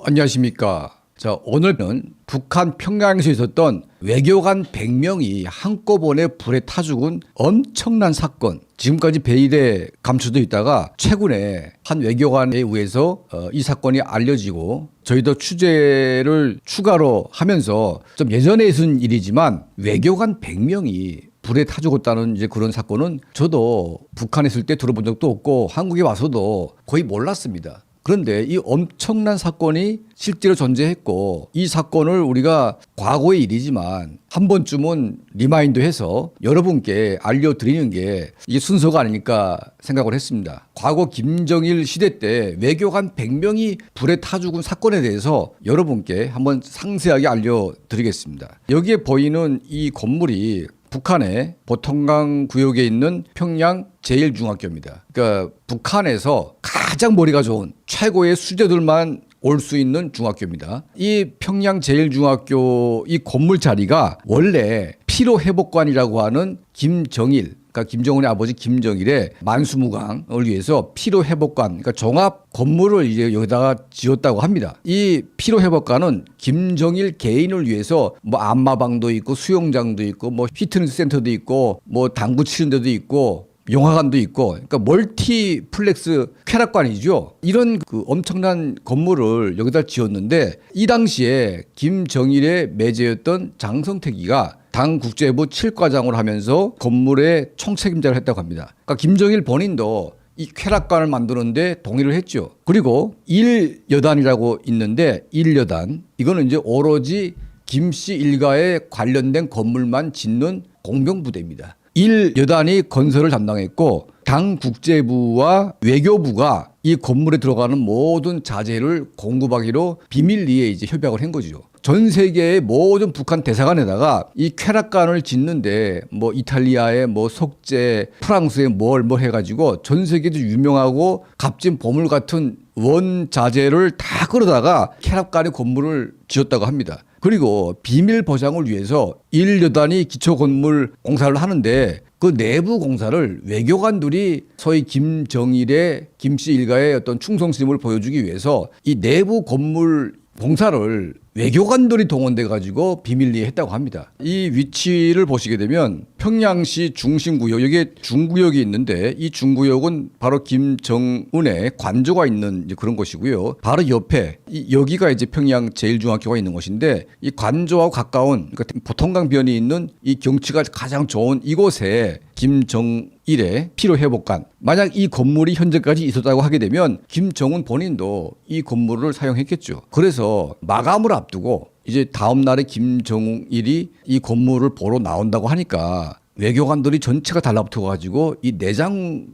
안녕하십니까. 자, 오늘은 북한 평양에서 있었던 외교관 100명이 한꺼번에 불에 타 죽은 엄청난 사건. 지금까지 베일에 감춰져 있다가 최근에 한 외교관에 의해서 이 사건이 알려지고 저희도 취재를 추가로 하면서 좀 예전에 있은 일이지만 외교관 100명이 불에 타 죽었다는 이제 그런 사건은 저도 북한에 있을 때 들어본 적도 없고 한국에 와서도 거의 몰랐습니다. 그런데 이 엄청난 사건이 실제로 존재했고 이 사건을 우리가 과거의 일이지만 한 번쯤은 리마인드해서 여러분께 알려드리는 게 이게 순서가 아닐까 생각을 했습니다. 과거 김정일 시대 때 외교관 100명이 불에 타 죽은 사건에 대해서 여러분께 한번 상세하게 알려드리겠습니다. 여기에 보이는 이 건물이 북한의 보통강 구역에 있는 평양 제1중학교입니다. 그러니까 북한에서 가장 머리가 좋은 최고의 수재들만 올 수 있는 중학교입니다. 이 평양 제1중학교 이 건물 자리가 원래 피로회복관이라고 하는 김정일, 그러니까 김정은의 아버지 김정일의 만수무강을 위해서 피로회복관, 그러니까 종합 건물을 이제 여기다가 지었다고 합니다. 이 피로회복관은 김정일 개인을 위해서 뭐 안마방도 있고 수영장도 있고 뭐 피트니스 센터도 있고 뭐 당구 치는 데도 있고 영화관도 있고, 그러니까 멀티플렉스 쾌락관이죠. 이런 그 엄청난 건물을 여기다 지었는데 이 당시에 김정일의 매제였던 장성택이가 당 국제부 7과장을 하면서 건물의 총책임자를 했다고 합니다. 그러니까 김정일 본인도 이 쾌락관을 만드는데 동의를 했죠. 그리고 1여단이라고 있는데 1여단 이거는 이제 오로지 김씨 일가에 관련된 건물만 짓는 공병부대입니다. 1여단이 건설을 담당했고 당 국제부와 외교부가 이 건물에 들어가는 모든 자재를 공급하기로 비밀리에 이제 협약을 한 거죠. 전 세계의 모든 북한 대사관에다가 이 쾌락관을 짓는데 뭐 이탈리아의 뭐 속재, 프랑스의 뭘 해가지고 전 세계도 유명하고 값진 보물 같은 원자재를 다 끌어다가 쾌락관의 건물을 지었다고 합니다. 그리고 비밀 보장을 위해서 1여단이 기초건물 공사를 하는데 그 내부 공사를 외교관들이 소위 김정일의 김씨 일가의 어떤 충성심을 보여주기 위해서 이 내부 건물 공사를 외교관들이 동원돼 가지고 비밀리에 했다고 합니다. 이 위치를 보시게 되면 평양시 중심구역, 여기에 중구역이 있는데 이 중구역은 바로 김정은의 관저가 있는 이제 그런 곳이고요. 바로 옆에 여기가 이제 평양 제1중학교가 있는 곳인데 이 관저와 가까운 그러니까 보통강 변이 있는 이 경치가 가장 좋은 이곳에 김정일의 피로회복관, 만약 이 건물이 현재까지 있었다고 하게 되면 김정은 본인도 이 건물을 사용했겠죠. 그래서 마감을 앞두고 이제 다음 날에 김정일이 이 건물을 보러 나온다고 하니까 외교관들이 전체가 달라붙어 가지고 이 내장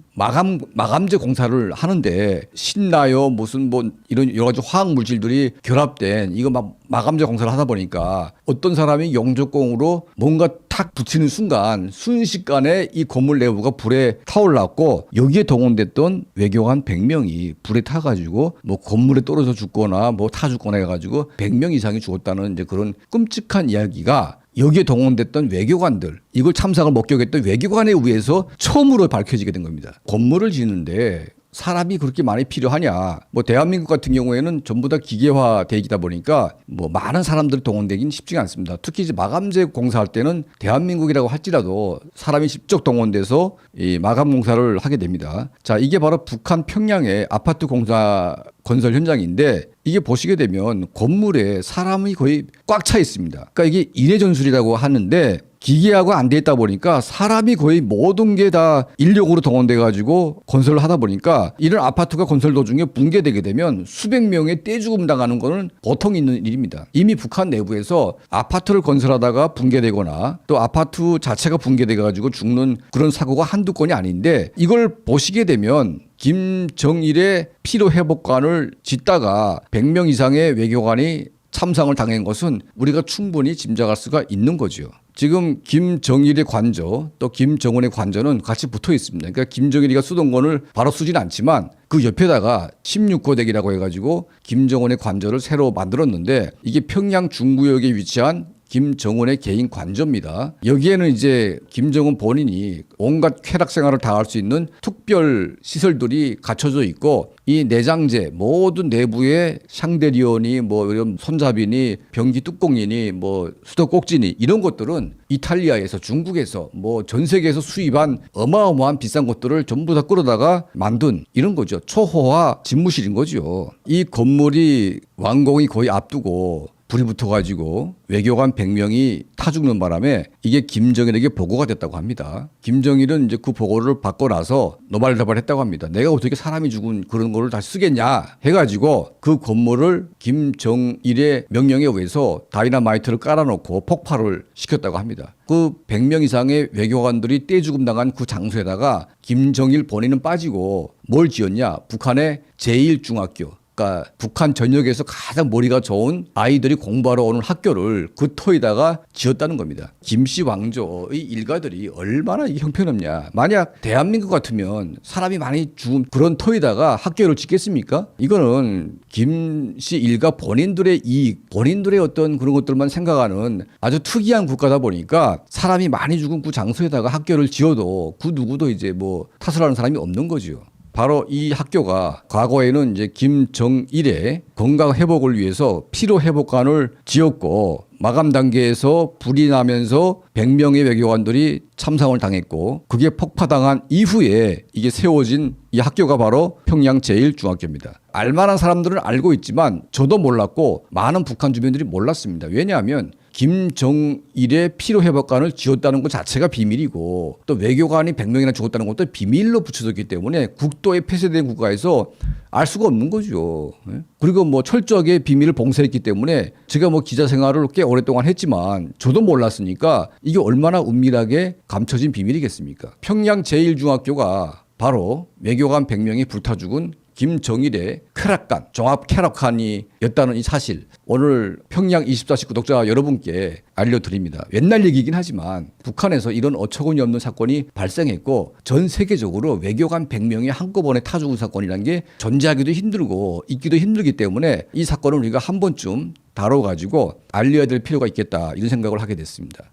마감재 공사를 하는데 신나요 무슨 뭐 이런 여러 가지 화학 물질들이 결합된 이거 막 마감재 공사를 하다 보니까 어떤 사람이 용접공으로 뭔가 탁 붙이는 순간 순식간에 이 건물 내부가 불에 타올랐고 여기에 동원됐던 외교관 100명이 불에 타가지고 뭐 건물에 떨어져 죽거나 뭐 타 죽거나 해가지고 100명 이상이 죽었다는 이제 그런 끔찍한 이야기가 여기에 동원됐던 외교관들, 이걸 참상을 목격했던 외교관에 의해서 처음으로 밝혀지게 된 겁니다. 건물을 짓는데 사람이 그렇게 많이 필요하냐. 뭐 대한민국 같은 경우에는 전부 다 기계화되기다 보니까 뭐 많은 사람들이 동원되긴 쉽지가 않습니다. 특히 이제 마감재 공사할 때는 대한민국이라고 할지라도 사람이 직접 동원돼서 이 마감 공사를 하게 됩니다. 자, 이게 바로 북한 평양의 아파트 공사 건설 현장인데 이게 보시게 되면 건물에 사람이 거의 꽉 차 있습니다. 그러니까 이게 인해전술이라고 하는데 기계하고 안 돼 있다 보니까 사람이 거의 모든 게 다 인력으로 동원돼 가지고 건설을 하다 보니까 이런 아파트가 건설 도중에 붕괴되게 되면 수백 명의 떼죽음 당하는 거는 보통 있는 일입니다. 이미 북한 내부에서 아파트를 건설하다가 붕괴되거나 또 아파트 자체가 붕괴돼 가지고 죽는 그런 사고가 한두 건이 아닌데 이걸 보시게 되면 김정일의 피로회복관을 짓다가 100명 이상의 외교관이 참상을 당한 것은 우리가 충분히 짐작할 수가 있는 거죠. 지금 김정일의 관저 또 김정은의 관저는 같이 붙어 있습니다. 그러니까 김정일이가 쓰던 거를 바로 쓰지는 않지만 그 옆에다가 16고대기라고 해가지고 김정은의 관저를 새로 만들었는데 이게 평양 중구역에 위치한 김정은의 개인 관저입니다. 여기에는 이제 김정은 본인이 온갖 쾌락 생활을 다 할 수 있는 특별 시설들이 갖춰져 있고 이 내장재 모든 내부의 샹데리온이 뭐 이런 손잡이니 변기 뚜껑이니 뭐 수도 꼭지니 이런 것들은 이탈리아에서 중국에서 뭐 전 세계에서 수입한 어마어마한 비싼 것들을 전부 다 끌어다가 만든 이런 거죠. 초호화 집무실인 거죠. 이 건물이 완공이 거의 앞두고 불이 붙어가지고 외교관 100명이 타 죽는 바람에 이게 김정일에게 보고가 됐다고 합니다. 김정일은 이제 그 보고를 받고 나서 노발대발했다고 합니다. 내가 어떻게 사람이 죽은 그런 거를 다시 쓰겠냐 해가지고 그 건물을 김정일의 명령에 의해서 다이너마이트를 깔아놓고 폭발을 시켰다고 합니다. 그 100명 이상의 외교관들이 떼죽음 당한 그 장소에다가 김정일 본인은 빠지고 뭘 지었냐? 북한의 제1중학교. 그러니까 북한 전역에서 가장 머리가 좋은 아이들이 공부하러 오는 학교를 그 터에다가 지었다는 겁니다. 김씨 왕조의 일가들이 얼마나 형편없냐. 만약 대한민국 같으면 사람이 많이 죽은 그런 터에다가 학교를 짓겠습니까? 이거는 김씨 일가 본인들의 이익, 본인들의 어떤 그런 것들만 생각하는 아주 특이한 국가다 보니까 사람이 많이 죽은 그 장소에다가 학교를 지어도 그 누구도 이제 뭐 탓을 하는 사람이 없는 거죠. 바로 이 학교가 과거에는 이제 김정일의 건강 회복을 위해서 피로 회복관을 지었고 마감 단계에서 불이 나면서 100명의 외교관들이 참상을 당했고 그게 폭파당한 이후에 이게 세워진 이 학교가 바로 평양 제1중학교입니다. 알만한 사람들은 알고 있지만 저도 몰랐고 많은 북한 주민들이 몰랐습니다. 왜냐하면 김정일의 피로회복관을 지었다는 것 자체가 비밀이고 또 외교관이 100명이나 죽었다는 것도 비밀로 붙여졌기 때문에 국도에 폐쇄된 국가에서 알 수가 없는 거죠. 그리고 뭐 철저하게 비밀을 봉쇄했기 때문에 제가 뭐 기자 생활을 꽤 오랫동안 했지만 저도 몰랐으니까 이게 얼마나 은밀하게 감춰진 비밀이겠습니까? 평양 제1중학교가 바로 외교관 100명이 불타 죽은 김정일의 쾌락관, 종합 쾌락관이었다는 이 사실 오늘 평양 24시 구독자 여러분께 알려드립니다. 옛날 얘기이긴 하지만 북한에서 이런 어처구니 없는 사건이 발생했고 전 세계적으로 외교관 100명이 한꺼번에 타 죽은 사건이라는 게 존재하기도 힘들고 있기도 힘들기 때문에 이 사건을 우리가 한 번쯤 다뤄가지고 알려야 될 필요가 있겠다 이런 생각을 하게 됐습니다.